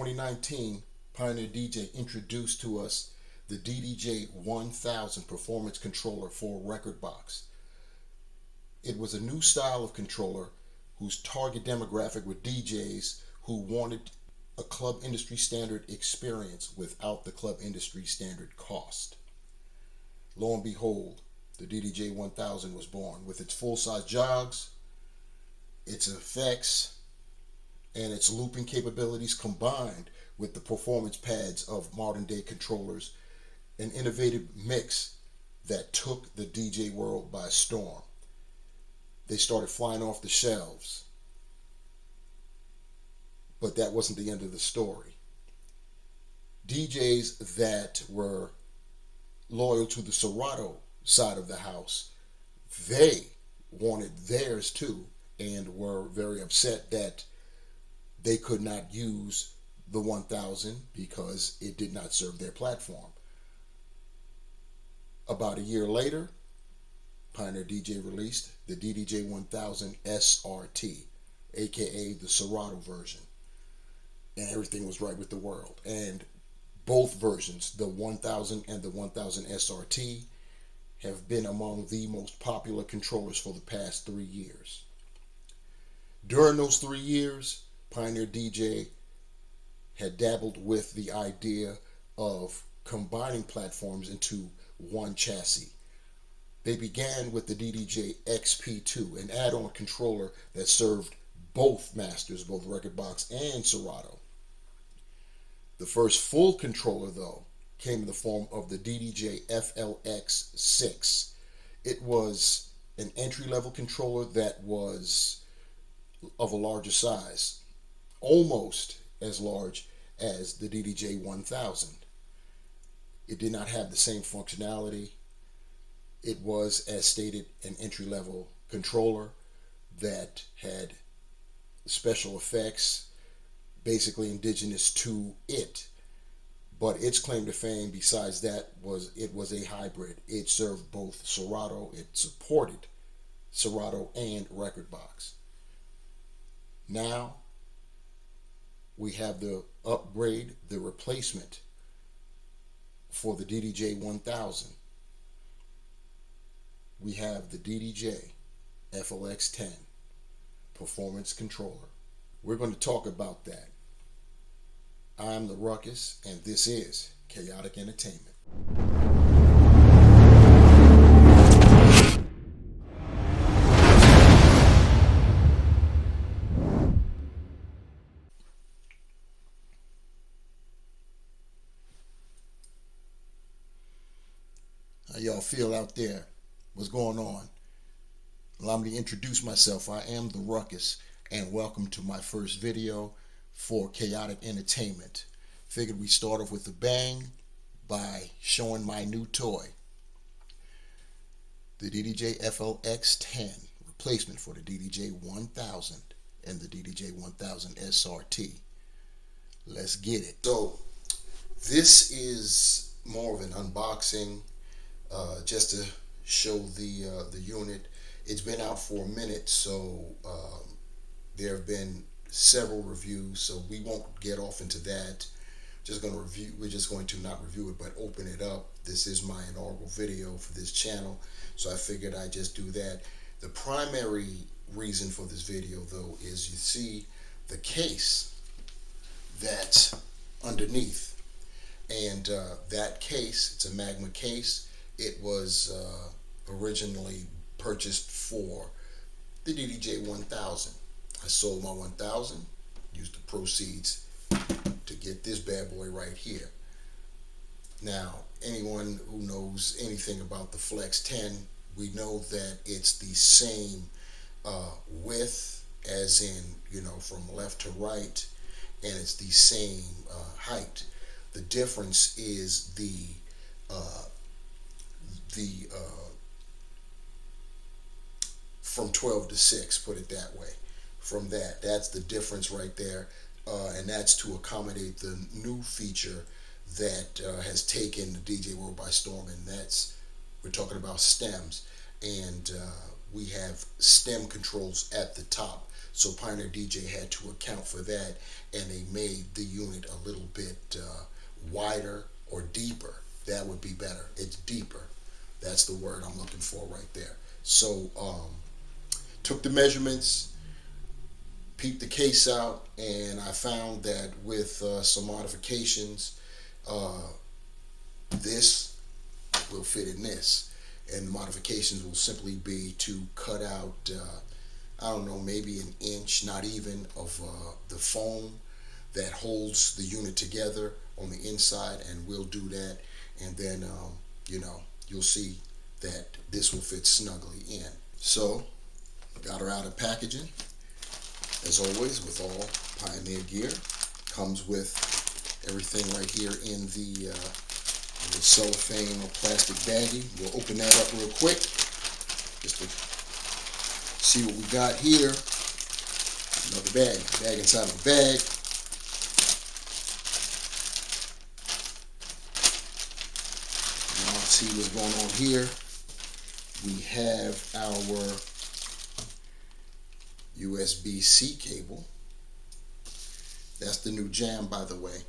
2019, Pioneer DJ introduced to us the DDJ 1000 performance controller for record box. It was a new style of controller whose target demographic were DJs who wanted a club industry standard experience without the club industry standard cost. Lo and behold, the DDJ 1000 was born with its full-size jogs, its effects, and its looping capabilities combined with the performance pads of modern day controllers, an innovative mix that took the DJ world by storm. They started flying off the shelves, but that wasn't the end of the story. DJs that were loyal to the Serato side of the house, they wanted theirs too, and were very upset that they could not use the 1000 because it did not serve their platform. About a year later, Pioneer DJ released the DDJ 1000 SRT, aka the Serato version, and everything was right with the world. And both versions, the 1000 and the 1000 SRT, have been among the most popular controllers for the past 3 years. During those 3 years, Pioneer DJ had dabbled with the idea of combining platforms into one chassis. They began with the DDJ XP2, an add-on controller that served both masters, both record box and Serato. The first full controller, though, came in the form of the DDJ FLX10. It was an entry-level controller that was of a larger size, almost as large as the DDJ 1000. It did not have the same functionality. It was, as stated, an entry-level controller that had special effects, basically indigenous to it. But its claim to fame, besides that, was it was a hybrid. It served both Serato, it supported Serato and record box. Now, we have the upgrade, the replacement for the DDJ 1000. We have the DDJ FLX10 performance controller. We're going to talk about that. I'm the Ruckus, and this is Chaotic Entertainment. How y'all feel out there? What's going on? Allow me to introduce myself. I am the Ruckus, and welcome to my first video for Chaotic Entertainment. Figured we start off with a bang by showing my new toy, the DDJ FLX10, replacement for the DDJ 1000 and the DDJ 1000 SRT. Let's get it. So this is more of an unboxing, just to show the unit. It's been out for a minute, so there have been several reviews, so we won't get off into that. We're just going to not review it, but open it up. This is my inaugural video for this channel, so I figured I'd just do that. The primary reason for this video, though, is you see the case that's underneath, and that case, it's a Magma case. It was originally purchased for the DDJ 1000. I sold my 1000, used the proceeds to get this bad boy right here. Now, anyone who knows anything about the Flex 10, we know that it's the same width, as in, from left to right, and it's the same height. The difference is the from 12 to 6, put it that way. From that's the difference right there, and that's to accommodate the new feature that has taken the DJ world by storm, and we're talking about stems, and we have stem controls at the top. So Pioneer DJ had to account for that, and they made the unit a little bit wider or deeper. That would be better. It's deeper. That's the word I'm looking for right there. So took the measurements, peeped the case out, and I found that with some modifications, uh, this will fit in this. And the modifications will simply be to cut out, I don't know, maybe an inch, not even, of the foam that holds the unit together on the inside, and we'll do that. And then, you'll see that this will fit snugly in. So, got her out of packaging. As always, with all Pioneer gear, comes with everything right here in the cellophane or plastic baggie. We'll open that up real quick just to see what we got here. Another bag inside of a bag. Now let's see what's going on here. We have our USB-C cable. That's the new jam, by the way.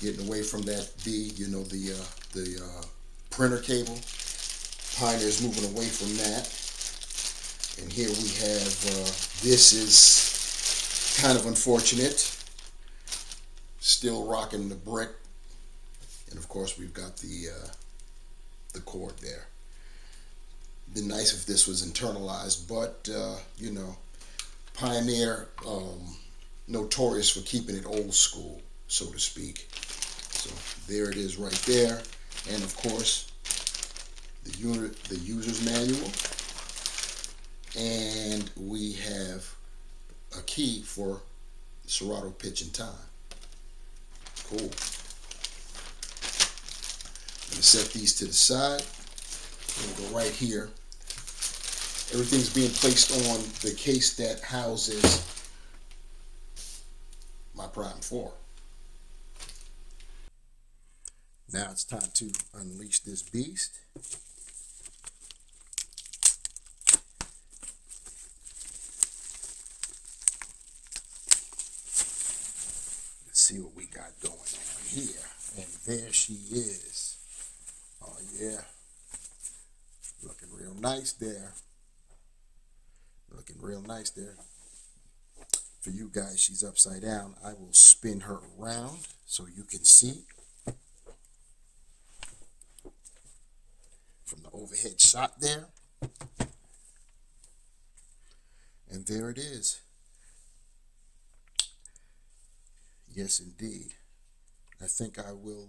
Getting away from that B, the printer cable. Pioneer's moving away from that. And here we have, this is kind of unfortunate. Still rocking the brick. And of course we've got the cord there. Been nice if this was internalized, but Pioneer, notorious for keeping it old school, so to speak. So there it is right there. And of course, the user's manual. And we have a key for Serato pitch and time. Cool. I'm going to set these to the side. I'm going to go right here. Everything's being placed on the case that houses my Prime 4. Now it's time to unleash this beast. Let's see what we got going on here. And there she is. Oh yeah. Looking real nice there. Looking real nice there. For you guys, she's upside down. I will spin her around so you can see from the overhead shot there. And there it is. Yes, indeed. I think I will,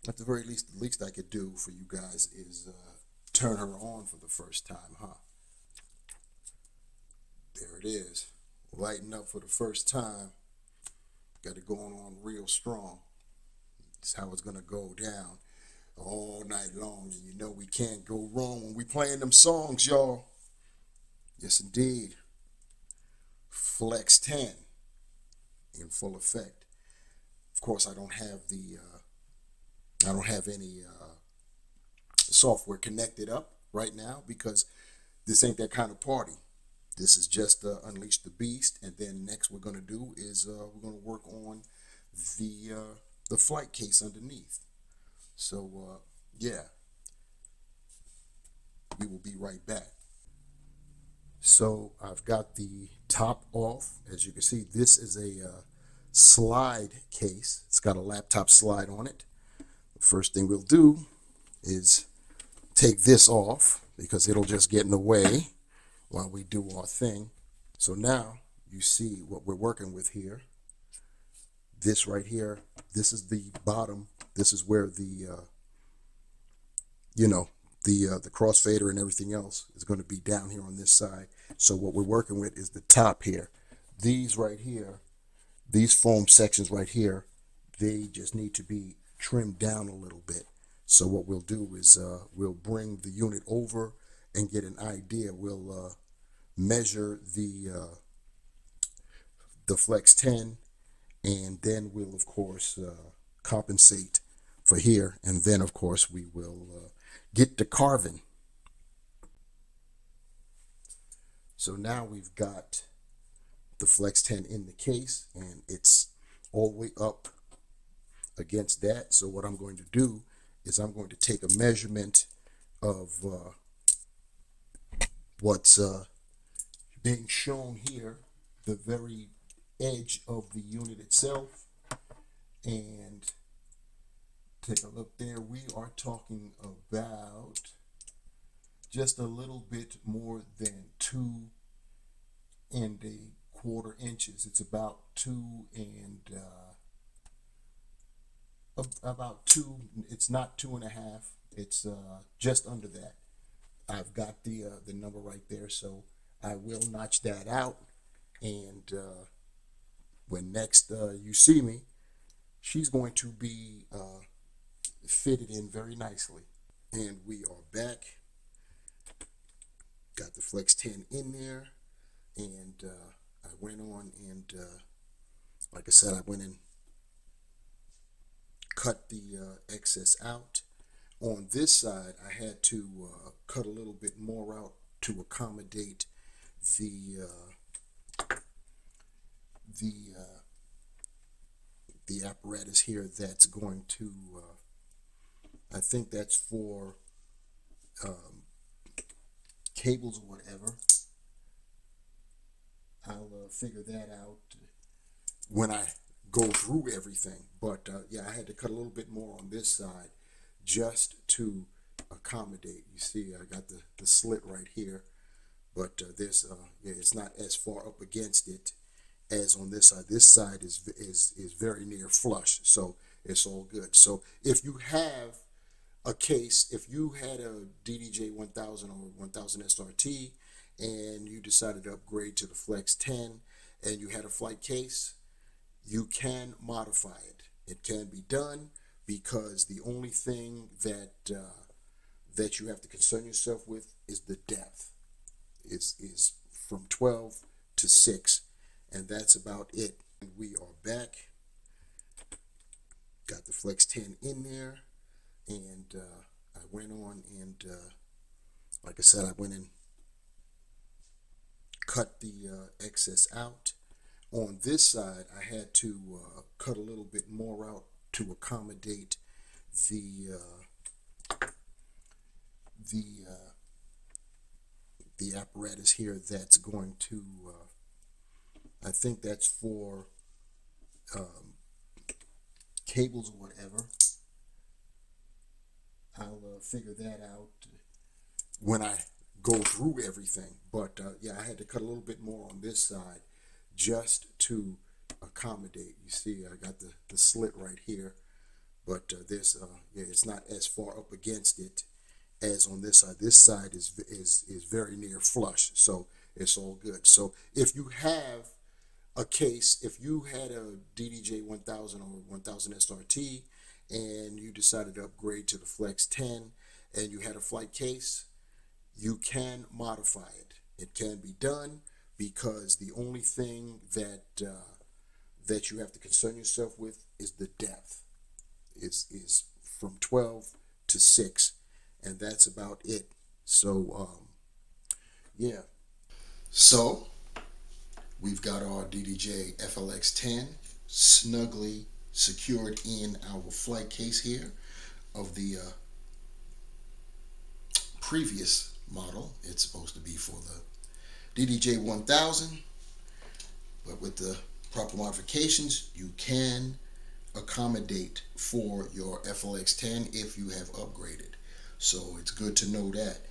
at the very least, the least I could do for you guys is turn her on for the first time, huh? There it is. Lighting up for the first time. Got it going on real strong. It's how it's going to go down all night long. And you know we can't go wrong when we playing them songs, y'all. Yes, indeed. FLX10 in full effect. Of course, I don't have any software connected up right now because this ain't that kind of party. This is just Unleash the Beast, and then next we're going to do is we're going to work on the flight case underneath. So yeah, we will be right back. So I've got the top off. As you can see, this is a slide case. It's got a laptop slide on it. The first thing we'll do is take this off because it'll just get in the way while we do our thing. So now you see what we're working with here. This right here, this is the bottom. This is where the the crossfader and everything else is going to be down here on this side. So what we're working with is the top here. These right here, these foam sections right here, they just need to be trimmed down a little bit. So what we'll do is we'll bring the unit over and get an idea. We'll measure the Flex 10, and then we'll of course compensate for here, and then of course we will get to carving. So now we've got the Flex 10 in the case, and it's all the way up against that. So what I'm going to do is I'm going to take a measurement of what's being shown here, the very edge of the unit itself, and take a look there. We are talking about just a little bit more than 2¼ inches. It's about about two. It's not 2½. It's just under that. I've got the number right there, so I will notch that out. And when next you see me, she's going to be fitted in very nicely. And we are back. Got the Flex 10 in there, and I went on and like I said, I went and cut the excess out. On this side, I had to cut a little bit more out to accommodate the the apparatus here that's going to I think that's for cables or whatever. I'll figure that out when I go through everything. But yeah, I had to cut a little bit more on this side just to accommodate. You see, I got the slit right here, but there's yeah, it's not as far up against it as on this side. This side is very near flush, so it's all good. So if you have a case, if you had a DDJ 1000 or 1000 SRT and you decided to upgrade to the Flex 10 and you had a flight case, you can modify it. It can be done, because the only thing that you have to concern yourself with is the depth. Is from 12 to 6, and that's about it. And we are back. Got the Flex 10 in there, and I went on and like I said, I went and cut the excess out. On this side, I had to cut a little bit more out to accommodate the the apparatus here that's going to I think that's for cables or whatever. I'll figure that out when I go through everything. But yeah, I had to cut a little bit more on this side just to accommodate. You see, I got the slit right here, but there's yeah, it's not as far up against it as on this side. This side is very near flush, so it's all good. So if you have a case, if you had a DDJ 1000 or 1000 SRT and you decided to upgrade to the Flex 10 and you had a flight case, you can modify it. It can be done, because the only thing that you have to concern yourself with is the depth. Is from 12 to 6, and that's about it. So yeah. So we've got our DDJ FLX10 snugly secured in our flight case here of the previous model. It's supposed to be for the DDJ 1000, but with the proper modifications, you can accommodate for your FLX10 if you have upgraded. So it's good to know that.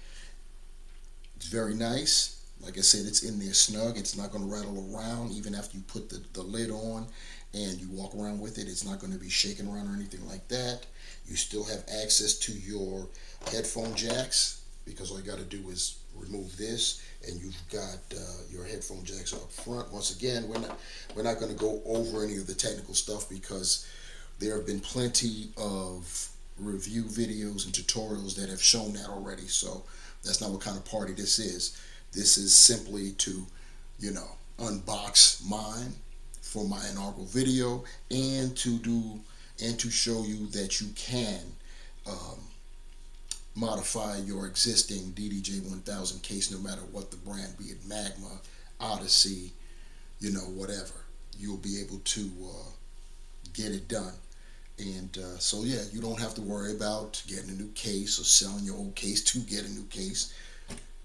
It's very nice. Like I said, it's in there snug. It's not going to rattle around even after you put the lid on and you walk around with it. It's not going to be shaking around or anything like that. You still have access to your headphone jacks, because all you got to do is remove this and you've got your headphone jacks up front. Once again, we're not going to go over any of the technical stuff, because there have been plenty of review videos and tutorials that have shown that already. So that's not what kind of party this is. This is simply to, unbox mine for my inaugural video, and to show you that you can modify your existing DDJ 1000 case, no matter what the brand, be it Magma, Odyssey, whatever. You'll be able to get it done. And so, yeah, you don't have to worry about getting a new case or selling your old case to get a new case.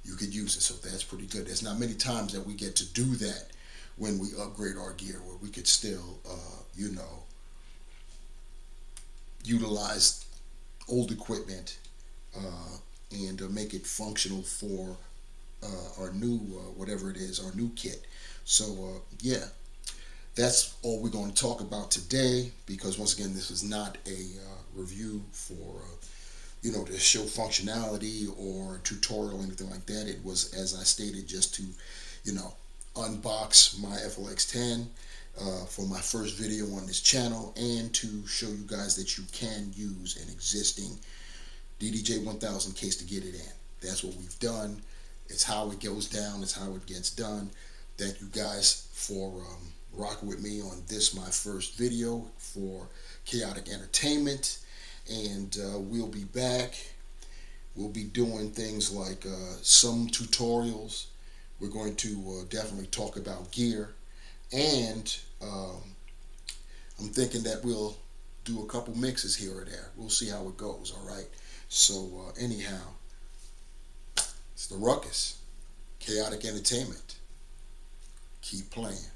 You could use it, so that's pretty good. There's not many times that we get to do that when we upgrade our gear, where we could still, utilize old equipment and make it functional for our new, whatever it is, our new kit. So, yeah, that's all we're going to talk about today, because once again, this is not a review for to show functionality or tutorial or anything like that. It was, as I stated, just to unbox my FLX10 for my first video on this channel, and to show you guys that you can use an existing DDJ 1000 case to get it in. That's what we've done. It's how it goes down. It's how it gets done. Thank you guys for rocking with me on this, my first video for Chaotic Entertainment. And we'll be back. We'll be doing things like some tutorials. We're going to definitely talk about gear. And I'm thinking that we'll do a couple mixes here or there. We'll see how it goes, all right? So anyhow, it's the Ruckus. Chaotic Entertainment. Keep playing.